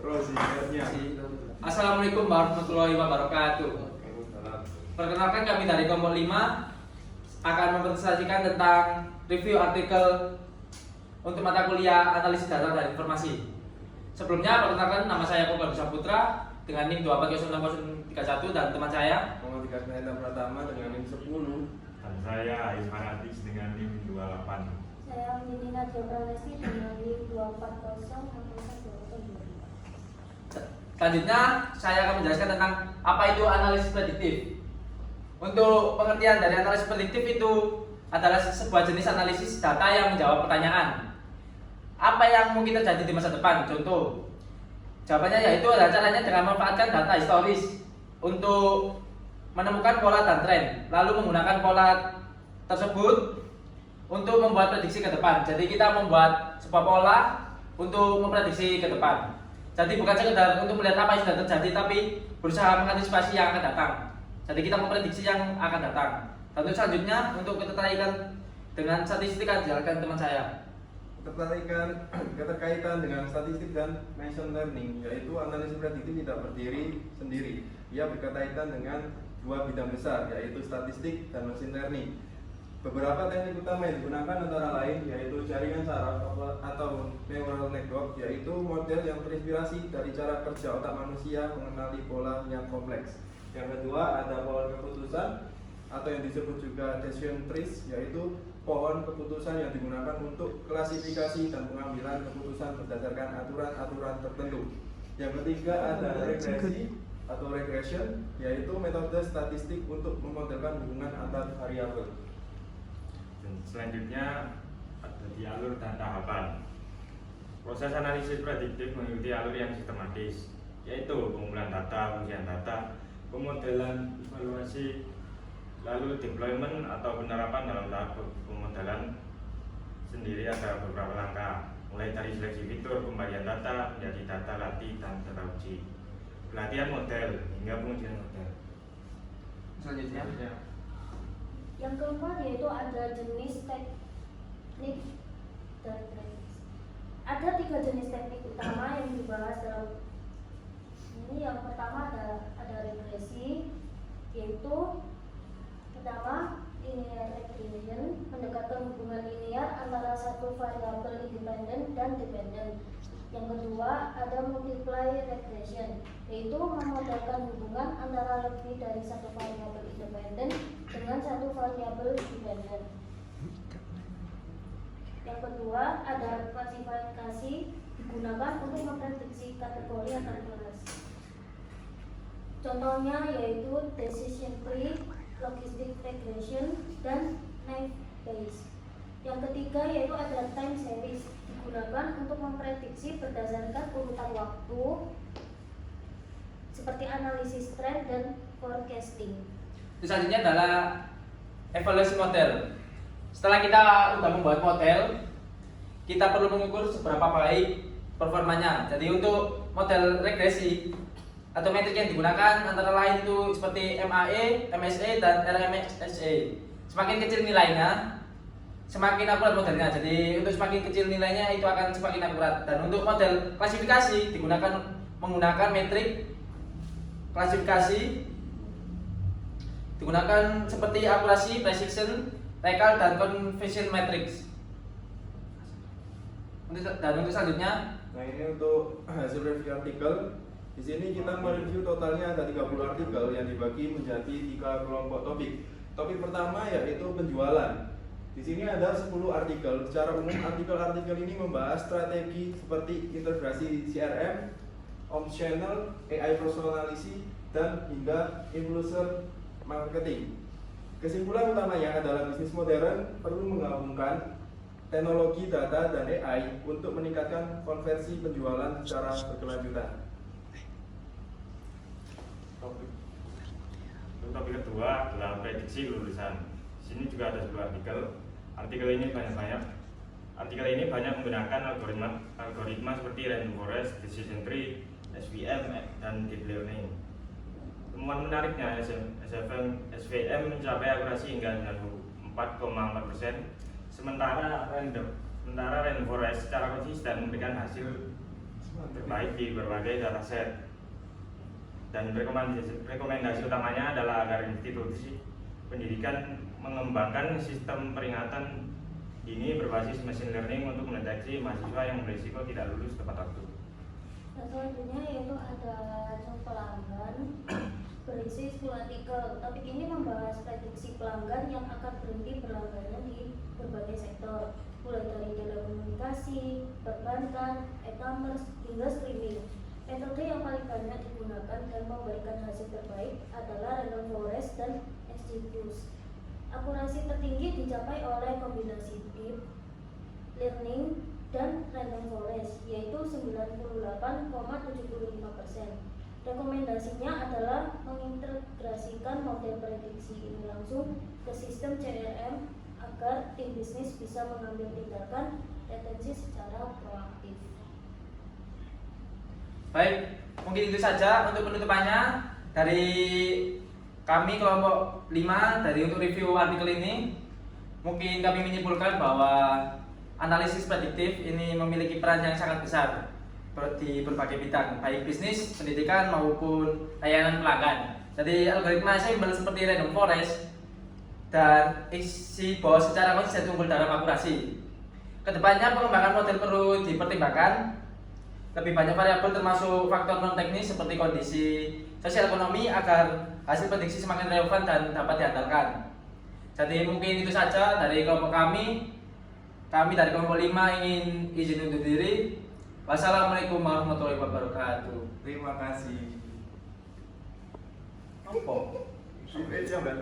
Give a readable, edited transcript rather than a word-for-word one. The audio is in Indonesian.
prosedurnya. Assalamualaikum warahmatullahi wabarakatuh. Perkenalkan, kami dari kelompok 5 akan mempresentasikan tentang review artikel untuk mata kuliah analisis data dan informasi. Sebelumnya, perkenalkan, nama saya Kopal Saputra dengan NIM 240631 dan teman saya Muhammad Dikasneta Pratama dengan NIM 10. Dan saya Isman Atis dengan NIM 28. Saya Nina Jopranesti dengan NIM 24061. Selanjutnya, saya akan menjelaskan tentang apa itu analisis prediktif. Untuk pengertian dari analisis prediktif itu adalah sebuah jenis analisis data yang menjawab pertanyaan apa yang mungkin terjadi di masa depan. Contoh, jawabannya yaitu adalah caranya dengan memanfaatkan data historis untuk menemukan pola dan tren, lalu menggunakan pola tersebut untuk membuat prediksi ke depan. Jadi kita membuat sebuah pola untuk memprediksi ke depan. Jadi bukan sekedar untuk melihat apa yang sudah terjadi, tapi berusaha mengantisipasi yang akan datang. Jadi kita memprediksi yang akan datang. Dan untuk selanjutnya, untuk keterkaitan dengan statistik akan dijelaskan teman saya. Keterkaitan dengan statistik dan machine learning, yaitu analisis prediktif tidak berdiri sendiri. Ia berkaitan dengan dua bidang besar, yaitu statistik dan machine learning. Beberapa teknik utama yang digunakan antara lain yaitu jaringan saraf atau neural network, yaitu model yang terinspirasi dari cara kerja otak manusia mengenali pola yang kompleks. Yang kedua ada pohon keputusan atau yang disebut juga decision trees, yaitu pohon keputusan yang digunakan untuk klasifikasi dan pengambilan keputusan berdasarkan aturan-aturan tertentu. Yang ketiga ada regresi atau regression, yaitu metode statistik untuk memodelkan hubungan antar variabel. Selanjutnya ada di alur dan tahapan. Proses analisis prediktif mengikuti alur yang sistematis, yaitu pengumpulan data, pengujian data, pemodelan, evaluasi, lalu deployment atau penerapan. Dalam tahap pemodelan sendiri ada beberapa langkah, mulai dari seleksi fitur, pembagian data menjadi data latih dan data uji, pelatihan model hingga pengujian model. Selanjutnya, Yang keempat yaitu ada jenis teknik dan prediksi. Ada 3 jenis teknik utama yang dibahas dalam ini. Yang pertama ada regresi, yaitu pertama linear regression, mendekatkan hubungan linear antara satu variabel independen dan dependen. Yang kedua ada multiply regression, yaitu memodelkan hubungan antara lebih dari satu variabel independen dengan satu variabel dependen. Yang kedua ada klasifikasi, digunakan untuk memprediksi kategori atau kelas. Contohnya yaitu decision tree, logistic regression, dan naive bayes. Yang ketiga yaitu ada time series, digunakan untuk memprediksi berdasarkan urutan waktu seperti analisis tren dan forecasting. selanjutnya adalah evaluasi model. Setelah kita sudah membuat model, kita perlu mengukur seberapa baik performanya. Jadi untuk model regresi atau metrik yang digunakan antara lain itu seperti MAE, MSE, dan RMSE. Semakin kecil nilainya, semakin akurat modelnya. Jadi untuk semakin kecil nilainya itu akan semakin akurat. Dan untuk model klasifikasi menggunakan metrik klasifikasi digunakan seperti akurasi, precision, recall, dan conversion matrix. Dan untuk selanjutnya, Nah ini untuk hasil review artikel. Di sini kita mereview totalnya ada 30 artikel yang dibagi menjadi 3 kelompok topik. Topik pertama yaitu penjualan. Di sini ada 10 artikel. Secara umum artikel-artikel ini membahas strategi seperti integrasi CRM, omnichannel, AI personalisasi, dan hingga influencer marketing. Kesimpulan utamanya adalah bisnis modern perlu menggabungkan teknologi data dan AI untuk meningkatkan konversi penjualan secara berkelanjutan. Untuk topik kedua adalah prediksi lulusan. Di sini juga ada sebuah artikel. Artikel ini banyak menggunakan algoritma seperti rainforest, decision tree, SVM, dan deep learning. Temuan menariknya, SVM mencapai akurasi hingga 94,4%, sementara rainforest secara konsisten memberikan hasil terbaik di berbagai dataset. Dan rekomendasi utamanya adalah agar institusi pendidikan mengembangkan sistem peringatan dini berbasis machine learning untuk mendeteksi mahasiswa yang berisiko tidak lulus tepat waktu. Nah, selanjutnya yaitu ada acung pelanggan berisi 10 artikel. Topik ini membahas prediksi pelanggan yang akan berhenti berlangganan di berbagai sektor, mulai dari telekomunikasi, perbankan, e-commerce, hingga streaming. Metode yang paling banyak digunakan dan memberikan hasil terbaik adalah random forest dan XGBoost. Akurasi tertinggi dicapai oleh kombinasi deep learning dan random forest, yaitu 98,75%. Rekomendasinya adalah mengintegrasikan model prediksi ini langsung ke sistem CRM agar tim bisnis bisa mengambil tindakan retensi secara proaktif. Baik, mungkin itu saja untuk penutupannya dari kami kelompok 5 dari untuk review artikel ini. Mungkin kami menyimpulkan bahwa analisis prediktif ini memiliki peran yang sangat besar di berbagai bidang, baik bisnis, pendidikan maupun layanan pelanggan. Jadi algoritma simple seperti random forest dan isi bawah secara konsisten unggul dalam akurasi. Kedepannya pengembangan model perlu dipertimbangkan lebih banyak variabel termasuk faktor non teknis seperti kondisi sosial ekonomi agar hasil prediksi semakin relevan dan dapat diandalkan. Jadi mungkin itu saja dari kelompok kami. Kami dari kelompok 5 ingin izin undur diri. Wassalamualaikum warahmatullahi wabarakatuh. Terima kasih. Apa?